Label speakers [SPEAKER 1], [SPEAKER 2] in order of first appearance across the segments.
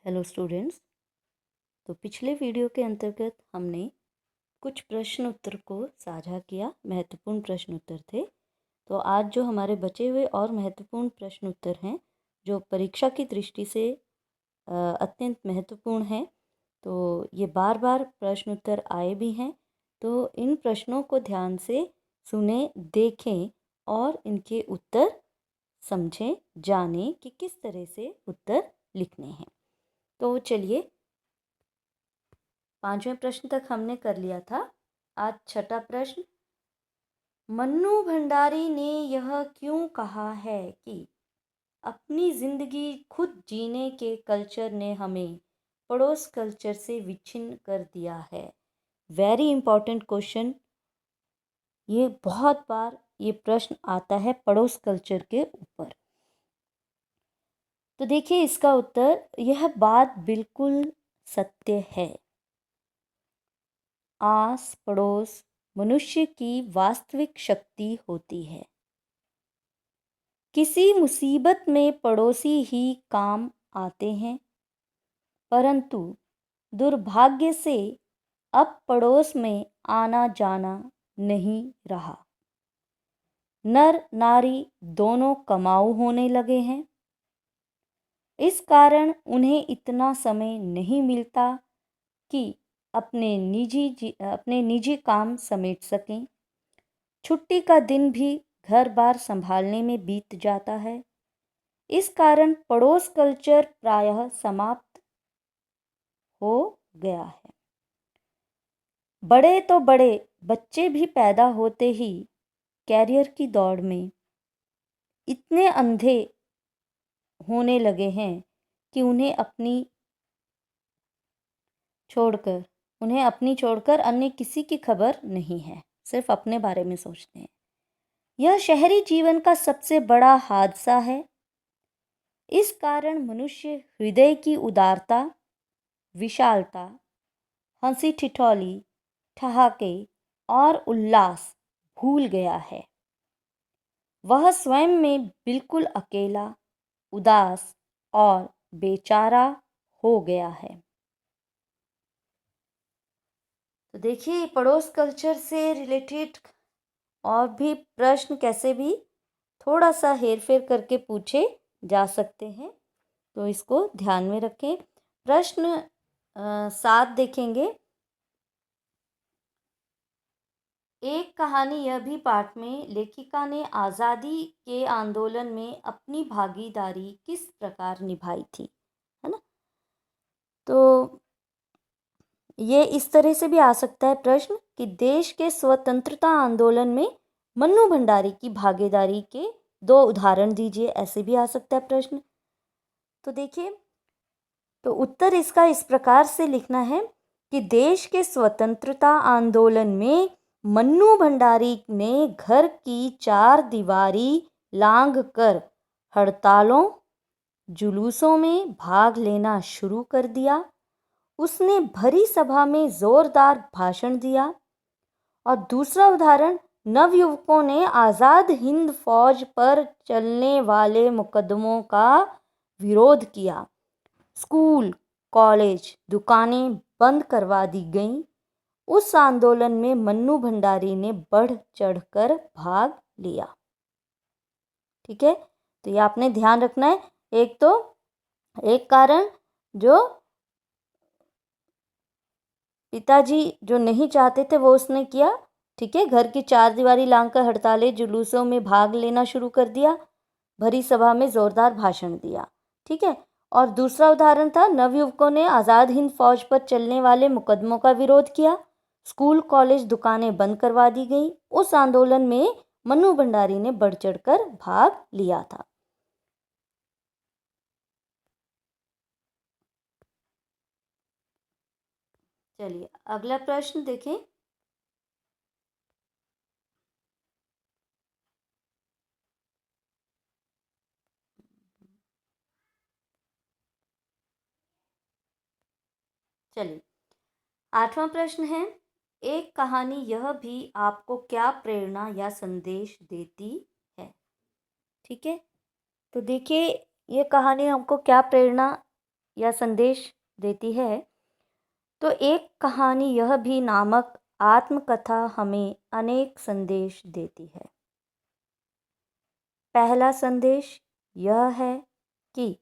[SPEAKER 1] Hello students. तो पिछले video के अंतर्गत हमने कुछ प्रश्न उत्तर को साझा किया, महत्वपूर्ण प्रश्न उत्तर थे। तो आज जो हमारे बचे हुए और महत्वपूर्ण प्रश्न उत्तर हैं जो परीक्षा की दृष्टि से अत्यंत महत्वपूर्ण हैं, तो ये बार बार प्रश्न उत्तर आए भी हैं। तो इन प्रश्नों को ध्यान से सुने, देखें और इनके उत्तर समझें, जानें कि किस तरह से उत्तर लिखने हैं। तो चलिए, 5वें प्रश्न तक हमने कर लिया था। आज छठा प्रश्न। मन्नू भंडारी ने यह क्यों कहा है कि अपनी जिंदगी खुद जीने के कल्चर ने हमें पड़ोस कल्चर से विच्छिन्न कर दिया है। Very important question. ये बहुत बार ये प्रश्न आता है पड़ोस कल्चर के ऊपर। तो देखिए इसका उत्तर, यह बात बिल्कुल सत्य है। आस पड़ोस मनुष्य की वास्तविक शक्ति होती है। किसी मुसीबत में पड़ोसी ही काम आते हैं, परंतु दुर्भाग्य से अब पड़ोस में आना जाना नहीं रहा। नर नारी दोनों कमाऊ होने लगे हैं। इस कारण उन्हें इतना समय नहीं मिलता कि अपने निजी काम समेट सकें। छुट्टी का दिन भी घर बार संभालने में बीत जाता है। इस कारण पड़ोस कल्चर प्रायः समाप्त हो गया है। बड़े तो बड़े बच्चे भी पैदा होते ही कैरियर की दौड़ में इतने अंधे होने लगे हैं कि उन्हें अपनी छोड़कर अन्य किसी की खबर नहीं है, सिर्फ अपने बारे में सोचते हैं। यह शहरी जीवन का सबसे बड़ा हादसा है। इस कारण मनुष्य हृदय की उदारता, विशालता, हंसी ठिठोली, ठहाके और उल्लास भूल गया है। वह स्वयं में बिल्कुल अकेला, उदास और बेचारा हो गया है। तो देखिए, पड़ोस कल्चर से रिलेटेड और भी प्रश्न कैसे भी थोड़ा सा हेरफेर करके पूछे जा सकते हैं, तो इसको ध्यान में रखें। प्रश्न 7 देखेंगे। एक कहानी यह भी पाठ में लेखिका ने आज़ादी के आंदोलन में अपनी भागीदारी किस प्रकार निभाई थी, है ना। तो ये इस तरह से भी आ सकता है प्रश्न कि देश के स्वतंत्रता आंदोलन में मन्नू भंडारी की भागीदारी के 2 उदाहरण दीजिए, ऐसे भी आ सकता है प्रश्न। तो देखिए, तो उत्तर इसका इस प्रकार से लिखना है कि देश के स्वतंत्रता आंदोलन में मन्नू भंडारी ने घर की 4 दीवारी लांघ कर हड़तालों, जुलूसों में भाग लेना शुरू कर दिया। उसने भरी सभा में जोरदार भाषण दिया। और दूसरा उदाहरण, नवयुवकों ने आज़ाद हिंद फौज पर चलने वाले मुकदमों का विरोध किया। स्कूल, कॉलेज, दुकानें बंद करवा दी गईं। उस आंदोलन में मन्नू भंडारी ने बढ़ चढ़कर भाग लिया। ठीक है, तो ये आपने ध्यान रखना है। एक कारण जो पिताजी जो नहीं चाहते थे वो उसने किया। ठीक है, घर की 4 दीवारी लांघकर हड़तालें, जुलूसों में भाग लेना शुरू कर दिया, भरी सभा में जोरदार भाषण दिया। ठीक है, और दूसरा उदाहरण था, नवयुवकों ने आज़ाद हिंद फौज पर चलने वाले मुकदमों का विरोध किया। स्कूल, कॉलेज, दुकानें बंद करवा दी गई। उस आंदोलन में मन्नू भंडारी ने बढ़ चढ़कर भाग लिया था। चलिए अगला प्रश्न देखें। चलिए, 8वां प्रश्न है, एक कहानी यह भी आपको क्या प्रेरणा या संदेश देती है। ठीक है, तो देखिए ये कहानी हमको क्या प्रेरणा या संदेश देती है, तो एक कहानी यह भी नामक आत्मकथा हमें अनेक संदेश देती है। पहला संदेश यह है कि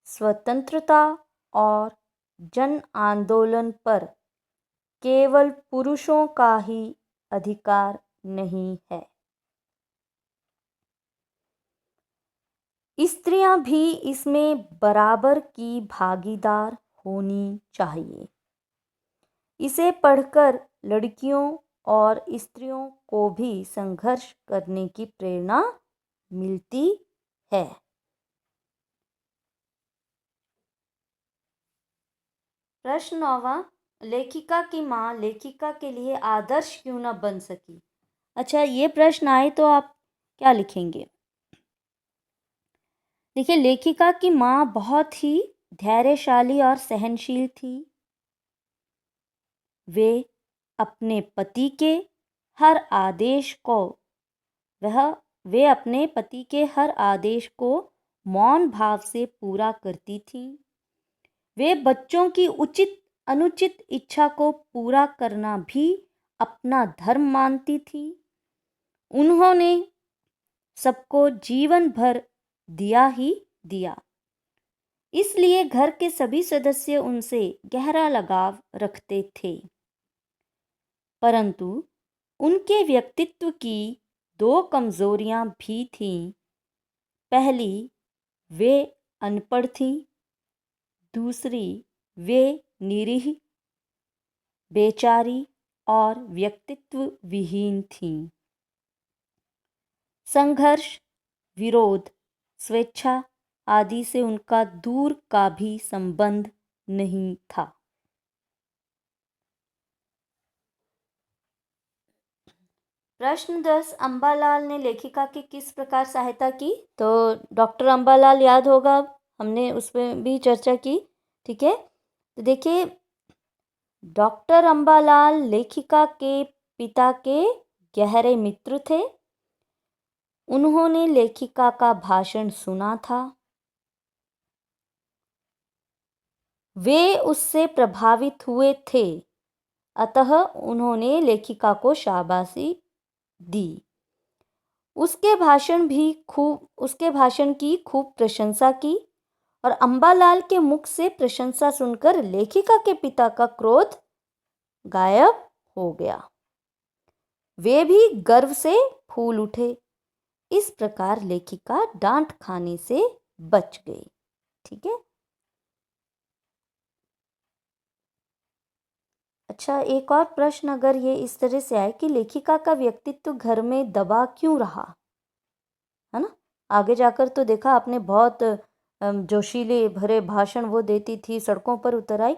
[SPEAKER 1] स्वतंत्रता और जन आंदोलन पर केवल पुरुषों का ही अधिकार नहीं है, स्त्रियां भी इसमें बराबर की भागीदार होनी चाहिए। इसे पढ़कर लड़कियों और स्त्रियों को भी संघर्ष करने की प्रेरणा मिलती है। प्रश्न 9वां, लेखिका की माँ लेखिका के लिए आदर्श क्यों न बन सकी? अच्छा, ये प्रश्न आए तो आप क्या लिखेंगे? देखिए, लेखिका की माँ बहुत ही धैर्यशाली और सहनशील थी। वे अपने पति के हर आदेश को मौन भाव से पूरा करती थी। वे बच्चों की उचित अनुचित इच्छा को पूरा करना भी अपना धर्म मानती थी। उन्होंने सबको जीवन भर दिया ही दिया, इसलिए घर के सभी सदस्य उनसे गहरा लगाव रखते थे। परंतु उनके व्यक्तित्व की 2 कमजोरियां भी थीं। पहली, वे अनपढ़ थीं। दूसरी, वे निरीह, बेचारी और व्यक्तित्व विहीन थीं। संघर्ष, विरोध, स्वेच्छा आदि से उनका दूर का भी संबंध नहीं था। प्रश्न 10, अंबालाल ने लेखिका की किस प्रकार सहायता की? तो डॉक्टर अंबालाल याद होगा, हमने उस पर भी चर्चा की। ठीक है, तो देखिए, डॉक्टर अंबालाल लेखिका के पिता के गहरे मित्र थे। उन्होंने लेखिका का भाषण सुना था। वे उससे प्रभावित हुए थे, अतः उन्होंने लेखिका को शाबाशी दी। उसके भाषण की खूब प्रशंसा की और अंबालाल के मुख से प्रशंसा सुनकर लेखिका के पिता का क्रोध गायब हो गया। वे भी गर्व से फूल उठे। इस प्रकार लेखिका डांट खाने से बच गई। ठीक है। अच्छा, एक और प्रश्न अगर ये इस तरह से आए कि लेखिका का व्यक्तित्व घर में दबा क्यों रहा, है ना? आगे जाकर तो देखा आपने, बहुत जोशीले भरे भाषण वो देती थी, सड़कों पर उतर आई,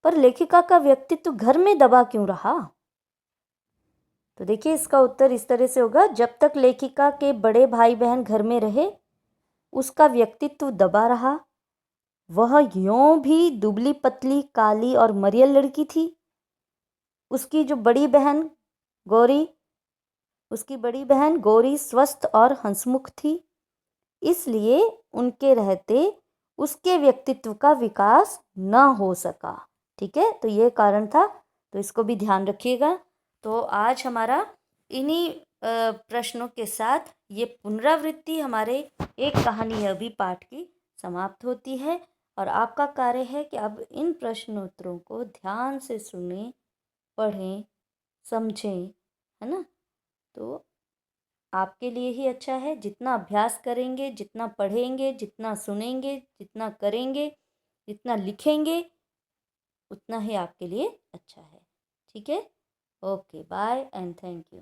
[SPEAKER 1] पर लेखिका का व्यक्तित्व घर में दबा क्यों रहा? तो देखिए, इसका उत्तर इस तरह से होगा, जब तक लेखिका के बड़े भाई बहन घर में रहे, उसका व्यक्तित्व दबा रहा। वह यों भी दुबली पतली काली और मरियल लड़की थी। उसकी बड़ी बहन गौरी स्वस्थ और हंसमुख थी, इसलिए उनके रहते उसके व्यक्तित्व का विकास न हो सका। ठीक है, तो ये कारण था, तो इसको भी ध्यान रखिएगा। तो आज हमारा इन्हीं प्रश्नों के साथ ये पुनरावृत्ति हमारे एक कहानी यह भी पाठ की समाप्त होती है, और आपका कार्य है कि अब इन प्रश्नोत्तरों को ध्यान से सुनें, पढ़ें, समझें, है ना? तो आपके लिए ही अच्छा है। जितना अभ्यास करेंगे, जितना पढ़ेंगे, जितना सुनेंगे, जितना करेंगे, जितना लिखेंगे, उतना ही आपके लिए अच्छा है। ठीक है, okay, bye and thank you.